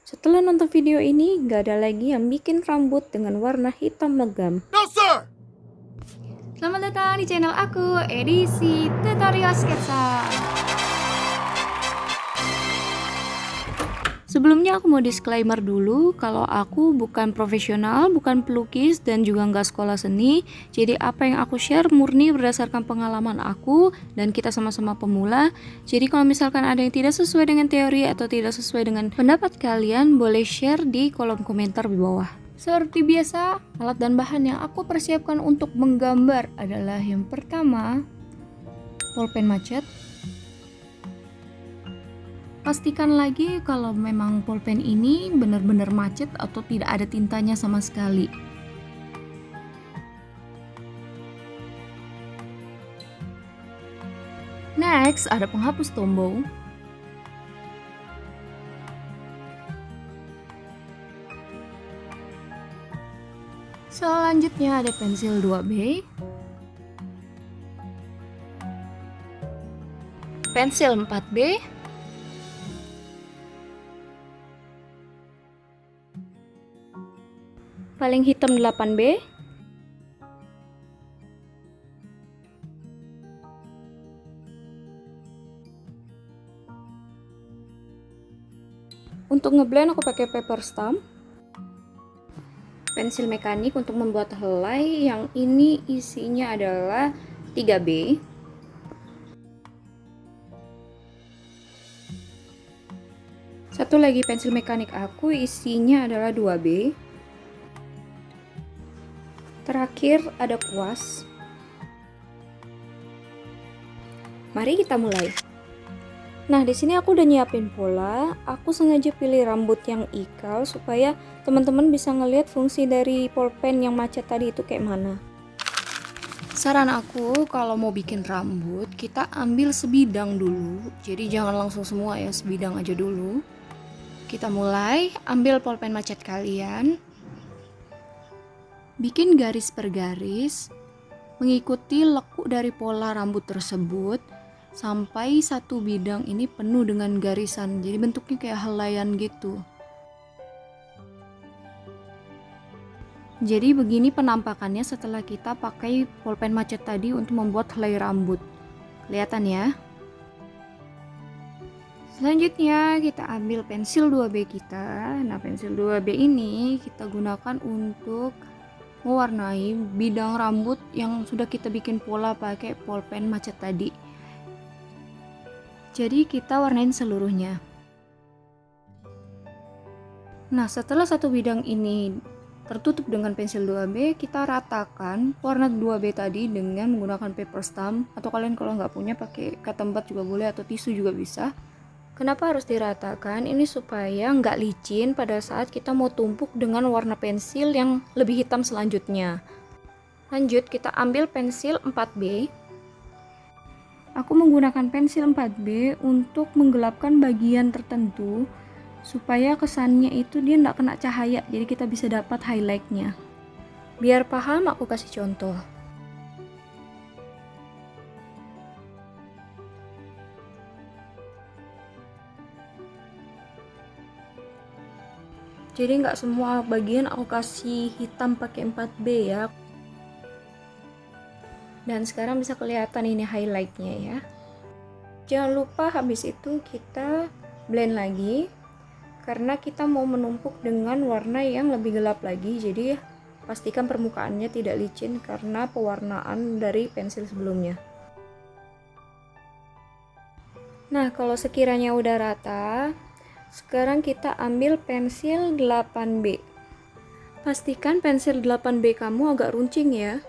Setelah nonton video ini, gak ada lagi yang bikin rambut dengan warna hitam legam. No, sir! Selamat datang di channel aku, edisi tutorial sketsa. Sebelumnya aku mau disclaimer dulu kalau aku bukan profesional, bukan pelukis, dan juga nggak sekolah seni. Jadi apa yang aku share murni berdasarkan pengalaman aku dan kita sama-sama pemula. Jadi kalau misalkan ada yang tidak sesuai dengan teori atau tidak sesuai dengan pendapat kalian, boleh share di kolom komentar di bawah. Seperti biasa, alat dan bahan yang aku persiapkan untuk menggambar adalah yang pertama, pulpen macet. Pastikan lagi kalau memang pulpen ini benar-benar macet atau tidak ada tintanya sama sekali. Next, ada penghapus tombol. Selanjutnya ada pensil 2B, pensil 4B, Paling hitam 8B, untuk ngeblend aku pakai paper stamp, pensil mekanik untuk membuat helai yang ini isinya adalah 3B, satu lagi pensil mekanik aku isinya adalah 2B. Terakhir ada kuas. Mari kita mulai. Nah, di sini aku udah nyiapin pola. Aku sengaja pilih rambut yang ikal supaya teman-teman bisa ngelihat fungsi dari pulpen yang macet tadi itu kayak mana. Saran aku kalau mau bikin rambut, kita ambil sebidang dulu. Jadi jangan langsung semua ya, sebidang aja dulu. Kita mulai, ambil pulpen macet kalian. Bikin garis per garis, mengikuti lekuk dari pola rambut tersebut sampai satu bidang ini penuh dengan garisan. Jadi bentuknya kayak helaian gitu. Jadi begini penampakannya setelah kita pakai pulpen macet tadi untuk membuat helai rambut. Kelihatan ya? Selanjutnya kita ambil pensil 2B kita. Nah, pensil 2B ini kita gunakan untuk mewarnai bidang rambut yang sudah kita bikin pola pakai pulpen macet tadi. Jadi kita warnain seluruhnya. Nah, setelah satu bidang ini tertutup dengan pensil 2B, kita ratakan warna 2B tadi dengan menggunakan paper stamp, atau kalian kalau nggak punya pakai katembat juga boleh, atau tisu juga bisa. Kenapa harus diratakan? Ini supaya nggak licin pada saat kita mau tumpuk dengan warna pensil yang lebih hitam selanjutnya. Lanjut, kita ambil pensil 4B. Aku menggunakan pensil 4B untuk menggelapkan bagian tertentu supaya kesannya itu dia nggak kena cahaya, jadi kita bisa dapat highlightnya. Biar paham, aku kasih contoh. Jadi nggak semua bagian aku kasih hitam pakai 4B ya. Dan sekarang bisa kelihatan ini highlightnya ya. Jangan lupa habis itu kita blend lagi, karena kita mau menumpuk dengan warna yang lebih gelap lagi. Jadi pastikan permukaannya tidak licin karena pewarnaan dari pensil sebelumnya. Nah, kalau sekiranya udah rata, sekarang kita ambil pensil 8B. Pastikan pensil 8B kamu agak runcing ya.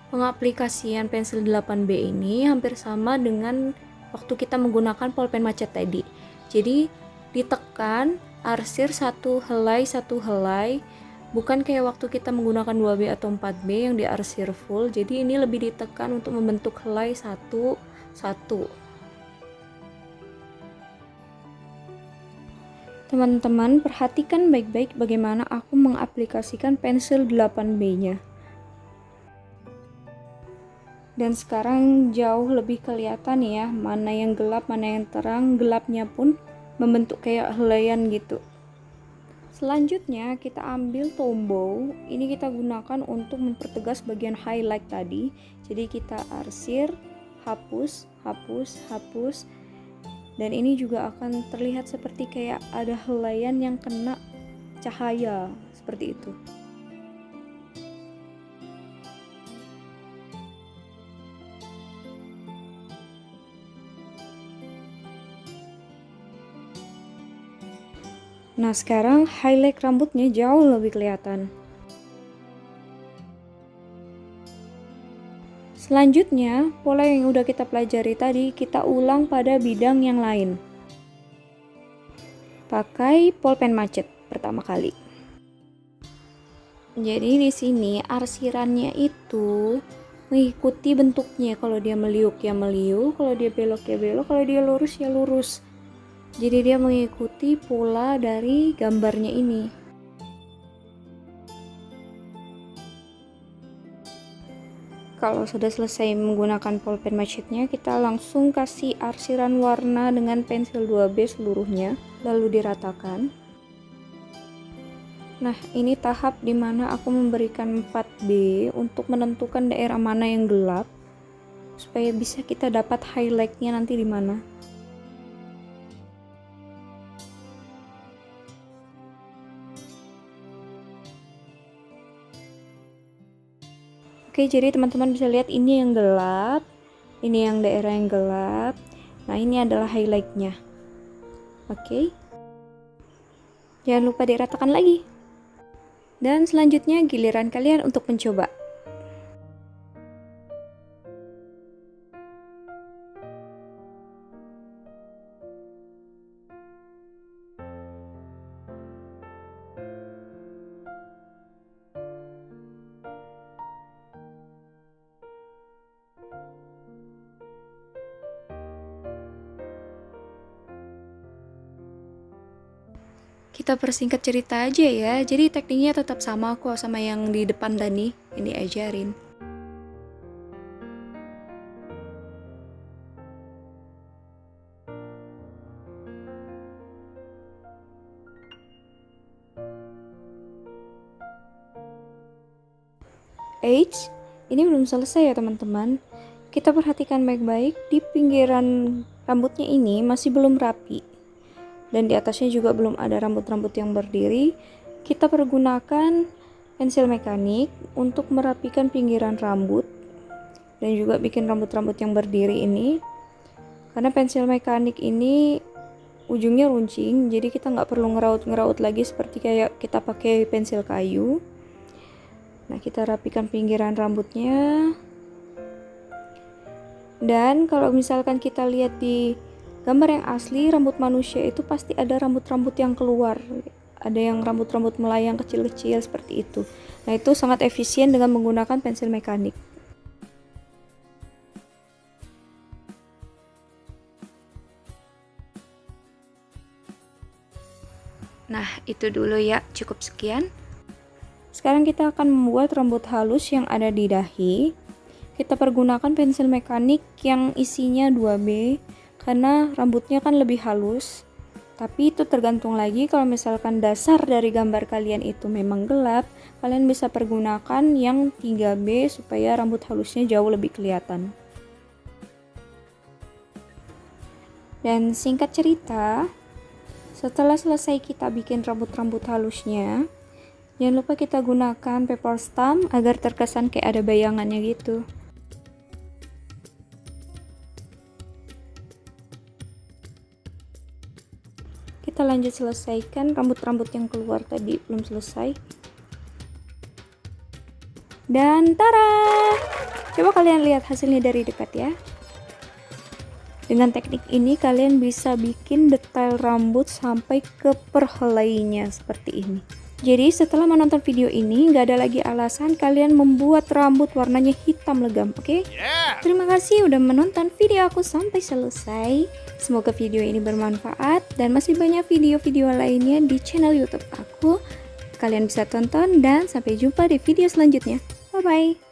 Pengaplikasian pensil 8B ini hampir sama dengan waktu kita menggunakan pulpen macet tadi. Jadi ditekan, arsir satu helai, bukan kayak waktu kita menggunakan 2B atau 4B yang diarsir full. Jadi ini lebih ditekan untuk membentuk helai satu. Teman-teman, perhatikan baik-baik bagaimana aku mengaplikasikan pensil 8B-nya. Dan sekarang jauh lebih kelihatan ya, mana yang gelap, mana yang terang. Gelapnya pun membentuk kayak helaian gitu. Selanjutnya kita ambil tombow, ini kita gunakan untuk mempertegas bagian highlight tadi. Jadi kita arsir, hapus, hapus, hapus, dan ini juga akan terlihat seperti kayak ada helaian yang kena cahaya, seperti itu. Nah, sekarang highlight rambutnya jauh lebih kelihatan. Selanjutnya, pola yang udah kita pelajari tadi kita ulang pada bidang yang lain. Pakai polpen macet pertama kali. Jadi di sini arsirannya itu mengikuti bentuknya. Kalau dia meliuk ya meliuk, kalau dia belok ya belok, kalau dia lurus ya lurus. Jadi dia mengikuti pola dari gambarnya ini. Kalau sudah selesai menggunakan polpen macetnya, kita langsung kasih arsiran warna dengan pensil 2B seluruhnya, lalu diratakan. Nah, ini tahap dimana aku memberikan 4B untuk menentukan daerah mana yang gelap, supaya bisa kita dapat highlightnya nanti di mana. Oke, jadi teman-teman bisa lihat ini yang gelap, ini yang daerah yang gelap. Nah, ini adalah highlightnya. Oke, jangan lupa diratakan lagi. Dan selanjutnya giliran kalian untuk mencoba. Kita persingkat cerita aja ya, jadi tekniknya tetap sama kok sama yang di depan tadi yang diajarin. Eits, ini belum selesai ya teman-teman. Kita perhatikan baik-baik, di pinggiran rambutnya ini masih belum rapi. Dan di atasnya juga belum ada rambut-rambut yang berdiri. Kita pergunakan pensil mekanik untuk merapikan pinggiran rambut dan juga bikin rambut-rambut yang berdiri ini. Karena pensil mekanik ini ujungnya runcing, jadi kita nggak perlu ngeraut-ngeraut lagi seperti kayak kita pakai pensil kayu. Nah, kita rapikan pinggiran rambutnya. Dan kalau misalkan kita lihat di gambar yang asli, rambut manusia itu pasti ada rambut-rambut yang keluar. Ada yang rambut-rambut melayang kecil-kecil seperti itu. Nah, itu sangat efisien dengan menggunakan pensil mekanik. Nah, itu dulu ya, cukup sekian. Sekarang kita akan membuat rambut halus yang ada di dahi. Kita pergunakan pensil mekanik yang isinya 2B. Karena rambutnya kan lebih halus, tapi itu tergantung lagi. Kalau misalkan dasar dari gambar kalian itu memang gelap, kalian bisa pergunakan yang 3B supaya rambut halusnya jauh lebih kelihatan. Dan singkat cerita, setelah selesai kita bikin rambut-rambut halusnya, jangan lupa kita gunakan paper stamp agar terkesan kayak ada bayangannya gitu. Kita lanjut selesaikan rambut-rambut yang keluar tadi belum selesai. Dan tara! Coba kalian lihat hasilnya dari dekat ya. Dengan teknik ini kalian bisa bikin detail rambut sampai ke perhelainya seperti ini. Jadi setelah menonton video ini, nggak ada lagi alasan kalian membuat rambut warnanya hitam legam, oke? Terima kasih udah menonton video aku sampai selesai. Semoga video ini bermanfaat dan masih banyak video-video lainnya di channel YouTube aku. Kalian bisa tonton dan sampai jumpa di video selanjutnya. Bye-bye!